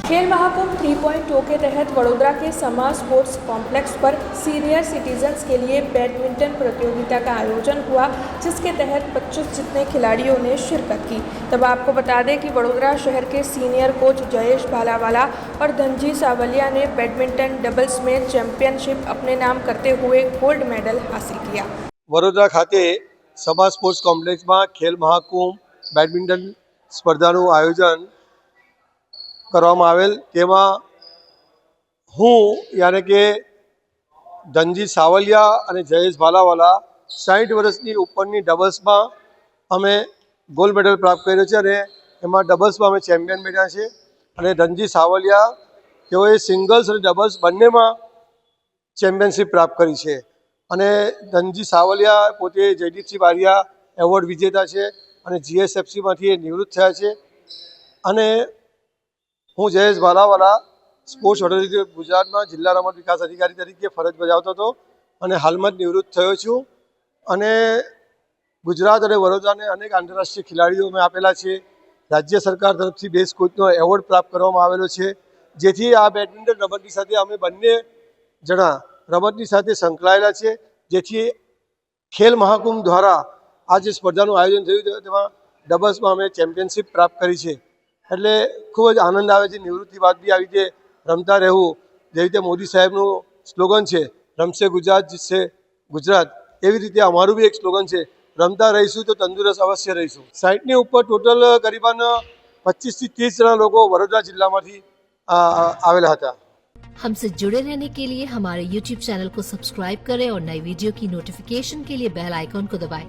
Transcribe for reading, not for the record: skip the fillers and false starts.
खेल महाकुंभ 3.0 के तहत वडोदरा के समा स्पोर्ट्स कॉम्प्लेक्स पर सीनियर सिटीजन्स के लिए बैडमिंटन प्रतियोगिता का आयोजन हुआ, जिसके तहत 25 जितने खिलाड़ियों ने शिरकत की। तब आपको बता दें कि वडोदरा शहर के सीनियर कोच जयेश भालावाला और धनजी सावलिया ने बैडमिंटन डबल्स में चैंपियनशिप अपने नाम करते हुए गोल्ड मेडल हासिल किया। वडोदरा खाते सभा स्पोर्ट्स कॉम्प्लेक्स में खेल महाकुंभ बैडमिंटन स्पर्धाનું આયોજન કરવામાં આવેલ। તેમાં હું યાને કે ધનજી સાવલિયા અને જયેશ ભાલાવાલા 60 વર્ષની ઉપરની ડબલ્સમાં અમે ગોલ્ડ મેડલ પ્રાપ્ત કર્યો છે અને એમાં ડબલ્સમાં અમે ચેમ્પિયન બન્યા છે। અને ધનજી સાવલિયા તેઓએ સિંગલ્સ અને ડબલ્સ બંનેમાં ચેમ્પિયનશિપ પ્રાપ્ત કરી છે। અને ધનજી સાવલિયા પોતે જયદીપસિંહ બારિયા એવોર્ડ વિજેતા છે અને જીએસએફસીમાંથી નિવૃત્ત થયા છે। અને હું જયેશ ભાલાવાલા સ્પોર્ટ્સ ઓથોરિટી ગુજરાતમાં જિલ્લા રમત વિકાસ અધિકારી તરીકે ફરજ બજાવતો હતો અને હાલમાં જ નિવૃત્ત થયો છું। અને ગુજરાત અને વડોદરાને અનેક આંતરરાષ્ટ્રીય ખેલાડીઓ મેં આપેલા છે। રાજ્ય સરકાર તરફથી બેસ્ટ કોચનો એવોર્ડ પ્રાપ્ત કરવામાં આવેલો છે, જેથી આ બેડમિન્ટન રમતની સાથે અમે બંને જણા રમતની સાથે સંકળાયેલા છે। જેથી ખેલ મહાકુંભ દ્વારા આ જે સ્પર્ધાનું આયોજન થયું તેમાં ડબલ્સમાં અમે ચેમ્પિયનશિપ પ્રાપ્ત કરી છે। એટલે ખૂબ જ આનંદ આવે છે। નિવૃત્તિ બાદ બી આવી રીતે રમતા રહેવું, જેવી રીતે મોદી સાહેબનું સ્લોગન છે રમશે ગુજરાત જીતશે ગુજરાત, એવી રીતે અમારું બી એક સ્લોગન છે રમતા રહીશું તો તંદુરસ્ત અવશ્ય રહીશું। 60ની ઉપર ટોટલ કરીબન 25 થી 30 જણા લોકો વડોદરા જિલ્લામાંથી આવેલા હતા। हमसे जुड़े रहने के लिए हमारे YouTube चैनल को सब्सक्राइब करें और नई वीडियो की नोटिफिकेशन के लिए बेल आइकॉन को दबाएं।